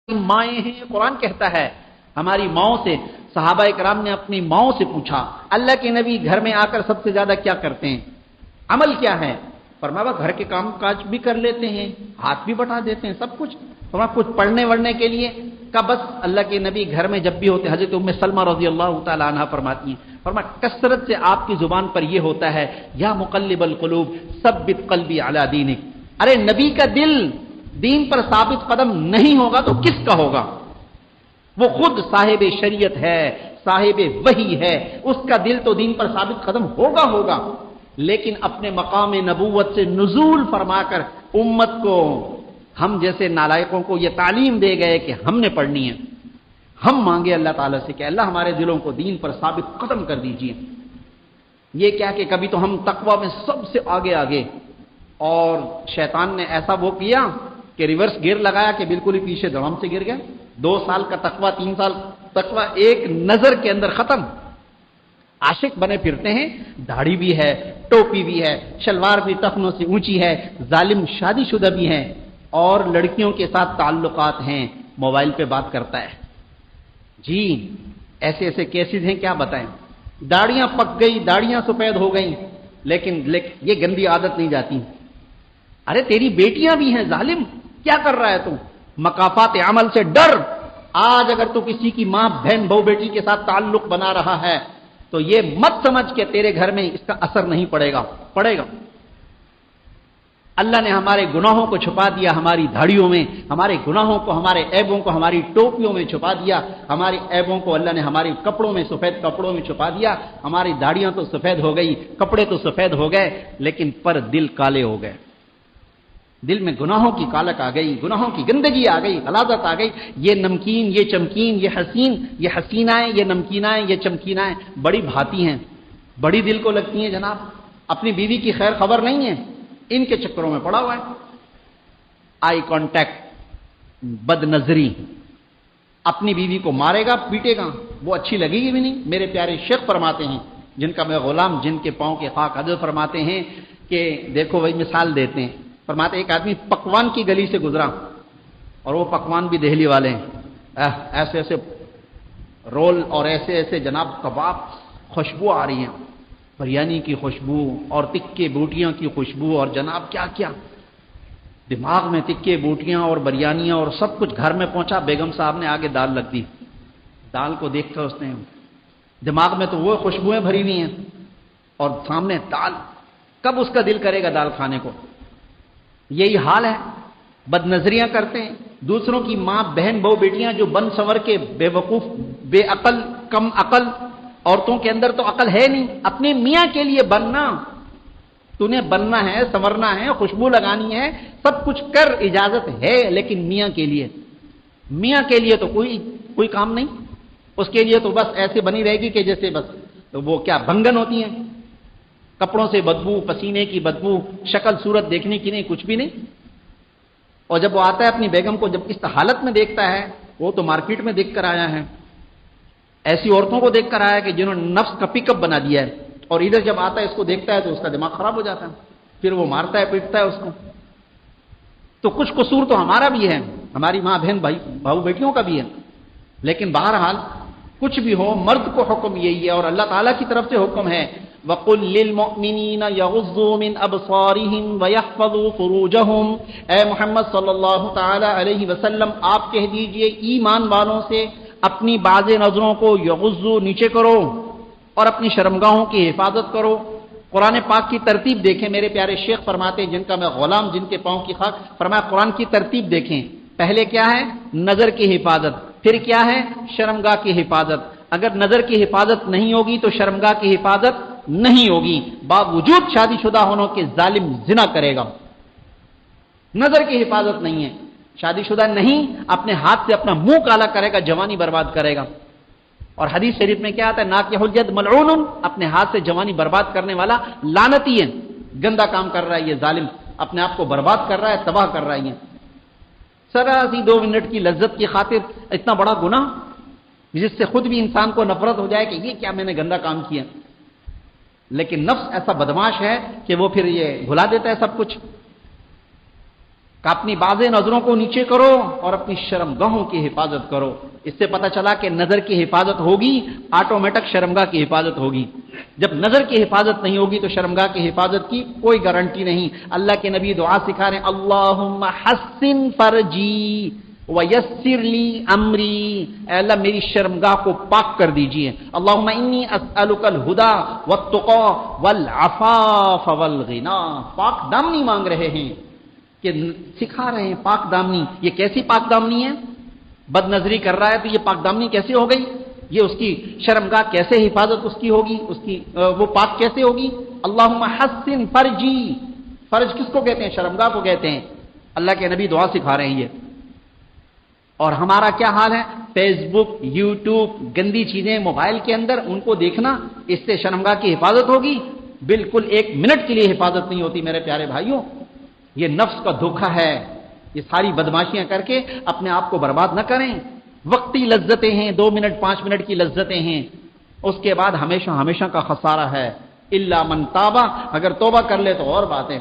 مائیں ہیں، قرآن کہتا ہے ہماری ماؤں سے. صحابہ کرام نے اپنی ماؤں سے پوچھا اللہ کے نبی گھر میں آ کر سب سے زیادہ کیا کرتے ہیں، عمل کیا ہے؟ فرمایا گھر کے کام کاج بھی کر لیتے ہیں، ہاتھ بھی بٹا دیتے ہیں، سب کچھ. فرمایا کچھ پڑھنے وڑھنے کے لیے کا بس اللہ کے نبی گھر میں جب بھی ہوتے. حضرت ام سلمہ رضی اللہ تعالی عنہ فرماتی ہیں، فرمایا کثرت سے آپ کی زبان پر یہ ہوتا ہے یا مقلب القلوب ثبت قلبی علی دینک. ارے نبی کا دل دین پر ثابت قدم نہیں ہوگا تو کس کا ہوگا؟ وہ خود صاحب شریعت ہے، صاحب وحی ہے، اس کا دل تو دین پر ثابت قدم ہوگا، لیکن اپنے مقام نبوت سے نزول فرما کر امت کو، ہم جیسے نالائقوں کو یہ تعلیم دے گئے کہ ہم نے پڑھنی ہے. ہم مانگے اللہ تعالیٰ سے کہ اللہ ہمارے دلوں کو دین پر ثابت قدم کر دیجئے. یہ کیا کہ کبھی تو ہم تقوی میں سب سے آگے اور شیطان نے ایسا وہ کیا کہ ریورس گیئر لگایا کہ بالکل ہی پیچھے دڑم سے گر گئے. 2 سال کا تقوی، 3 سال تقوی ایک نظر کے اندر ختم. عاشق بنے پھرتے ہیں، داڑھی بھی ہے، ٹوپی بھی ہے، شلوار بھی ٹخنوں سے اونچی ہے، ظالم شادی شدہ بھی ہیں اور لڑکیوں کے ساتھ تعلقات ہیں، موبائل پہ بات کرتا ہے. جی ایسے کیسز ہیں کیا بتائیں. داڑیاں پک گئی، داڑیاں سفید ہو گئیں، لیکن یہ گندی عادت نہیں جاتی. ارے تیری بیٹیاں بھی ہیں ظالم، کیا کر رہا ہے تم؟ مکافات عمل سے ڈر. آج اگر تو کسی کی ماں بہن بہو بیٹی کے ساتھ تعلق بنا رہا ہے تو یہ مت سمجھ کہ تیرے گھر میں اس کا اثر نہیں پڑے گا. اللہ نے ہمارے گناہوں کو چھپا دیا ہماری دھاڑیوں میں، ہمارے گناہوں کو، ہمارے عیبوں کو ہماری ٹوپیوں میں چھپا دیا، ہماری عیبوں کو اللہ نے ہمارے کپڑوں میں، سفید کپڑوں میں چھپا دیا. ہماری داڑیاں تو سفید ہو گئی، کپڑے تو سفید ہو گئے، لیکن پر دل کالے ہو گئے. دل میں گناہوں کی کالک آ گئی، گناہوں کی گندگی آ گئی، غلاظت آ گئی. یہ نمکین، یہ چمکین، یہ حسین، یہ حسینائیں، یہ نمکینائیں، یہ چمکینائیں بڑی بھاتی ہیں، بڑی دل کو لگتی ہیں جناب. اپنی بیوی کی خیر خبر نہیں ہے، ان کے چکروں میں پڑا ہوا ہے. آئی کانٹیکٹ، بد نظری، اپنی بیوی کو مارے گا پیٹے گا، وہ اچھی لگے گی بھی نہیں. میرے پیارے شیخ فرماتے ہیں جن کا میں غلام، جن کے پاؤں کے خاک حضرت فرماتے ہیں کہ دیکھو وہی مثال دیتے ہیں. فرماتے ایک آدمی پکوان کی گلی سے گزرا اور وہ پکوان بھی دہلی والے ہیں، ایسے رول اور ایسے جناب کباب، خوشبو آ رہی ہے، بریانی کی خوشبو اور تکے بوٹیاں کی خوشبو اور جناب کیا کیا. دماغ میں تکے بوٹیاں اور بریانیاں اور سب کچھ. گھر میں پہنچا، بیگم صاحب نے آگے دال رکھ دی. دال کو دیکھ کر اس نے، دماغ میں تو وہ خوشبوئیں بھری ہوئی ہیں اور سامنے دال. کب اس کا دل کرے گا دال کھانے کو؟ یہی حال ہے. بد نظریاں کرتے ہیں. دوسروں کی ماں بہن بہو بیٹیاں جو بن سنور کے بے وقوف، بے عقل، کم عقل، عورتوں کے اندر تو عقل ہے نہیں. اپنے میاں کے لیے بننا، تو نے بننا ہے، سنورنا ہے، خوشبو لگانی ہے، سب کچھ کر، اجازت ہے، لیکن میاں کے لیے تو کوئی کام نہیں. اس کے لیے تو بس ایسے بنی رہے گی کہ جیسے بس وہ کیا بھنگن ہوتی ہیں، کپڑوں سے بدبو، پسینے کی بدبو، شکل صورت دیکھنے کی نہیں، کچھ بھی نہیں. اور جب وہ آتا ہے اپنی بیگم کو جب اس حالت میں دیکھتا ہے، وہ تو مارکیٹ میں دیکھ کر آیا ہے، ایسی عورتوں کو دیکھ کر آیا کہ جنہوں نے نفس کا پک اپ بنا دیا ہے، اور ادھر جب آتا ہے اس کو دیکھتا ہے تو اس کا دماغ خراب ہو جاتا ہے، پھر وہ مارتا ہے، پیٹتا ہے اس کو. تو کچھ قصور تو ہمارا بھی ہے، ہماری ماں بہن بھائی بیٹیوں کا بھی ہے، لیکن بہرحال کچھ بھی ہو مرد کو حکم یہی ہے اور اللہ تعالیٰ کی طرف سے حکم ہے وَقُلْ لِلْمُؤْمِنِينَ يَغُضُّوا مِنْ أَبْصَارِهِمْ وَيَحْفَظُوا فُرُوجَهُمْ. اے محمد صلی اللہ تعالی علیہ وسلم آپ کہہ دیجئے ایمان والوں سے اپنی باز نظروں کو یغضوا نیچے کرو اور اپنی شرمگاہوں کی حفاظت کرو. قرآن پاک کی ترتیب دیکھیں، میرے پیارے شیخ فرماتے جن کا میں غلام، جن کے پاؤں کی خاک، فرمایا قرآن کی ترتیب دیکھیں. پہلے کیا ہے؟ نظر کی حفاظت. پھر کیا ہے؟ شرمگاہ کی حفاظت. اگر نظر کی حفاظت نہیں ہوگی تو شرمگاہ کی حفاظت نہیں ہوگی. باوجود شادی شدہ ہونے کے ظالم زنا کرے گا. نظر کی حفاظت نہیں ہے، شادی شدہ نہیں، اپنے ہاتھ سے اپنا منہ کالا کرے گا، جوانی برباد کرے گا. اور حدیث شریف میں کیا آتا ہے؟ ناکح الید ملعون، اپنے ہاتھ سے جوانی برباد کرنے والا لعنتی ہے. گندا کام کر رہا ہے یہ ظالم، اپنے آپ کو برباد کر رہا ہے، تباہ کر رہا ہے. ذرا سی 2 منٹ کی لذت کی خاطر اتنا بڑا گناہ جس سے خود بھی انسان کو نفرت ہو جائے کہ یہ کیا میں نے گندا کام کیا. لیکن نفس ایسا بدماش ہے کہ وہ پھر یہ بھلا دیتا ہے سب کچھ. کہ اپنی باز نظروں کو نیچے کرو اور اپنی شرمگاہوں کی حفاظت کرو. اس سے پتہ چلا کہ نظر کی حفاظت ہوگی آٹومیٹک شرمگاہ کی حفاظت ہوگی. جب نظر کی حفاظت نہیں ہوگی تو شرمگاہ کی حفاظت کی کوئی گارنٹی نہیں. اللہ کے نبی دعا سکھا رہے ہیں اللہم حسن فرجی ویسر لی امری، اے اللہ میری شرمگاہ کو پاک کر دیجئے. اللہم انی اسألک الہدی والتقی والعفاف والغنی. پاک دامنی مانگ رہے ہیں کہ سکھا رہے ہیں پاک دامنی. یہ کیسی پاک دامنی ہے؟ بد نظری کر رہا ہے تو یہ پاک دامنی کیسے ہو گئی؟ یہ اس کی شرمگاہ کیسے حفاظت اس کی ہوگی؟ اس کی وہ پاک کیسے ہوگی؟ اللہم حسن فرجی. فرج کس کو کہتے ہیں؟ شرمگاہ کو کہتے ہیں. اللہ کے نبی دعا سکھا رہے ہیں یہ. اور ہمارا کیا حال ہے؟ فیس بک، یوٹیوب، گندی چیزیں موبائل کے اندر، ان کو دیکھنا، اس سے شرمگاہ کی حفاظت ہوگی؟ بالکل 1 منٹ کے لیے حفاظت نہیں ہوتی میرے پیارے بھائیوں. یہ نفس کا دھوکہ ہے. یہ ساری بدماشیاں کر کے اپنے آپ کو برباد نہ کریں. وقتی لذتیں ہیں، 2 منٹ 5 منٹ کی لذتیں ہیں، اس کے بعد ہمیشہ ہمیشہ کا خسارہ ہے. الا من تابا، اگر توبہ کر لے تو اور بات ہے.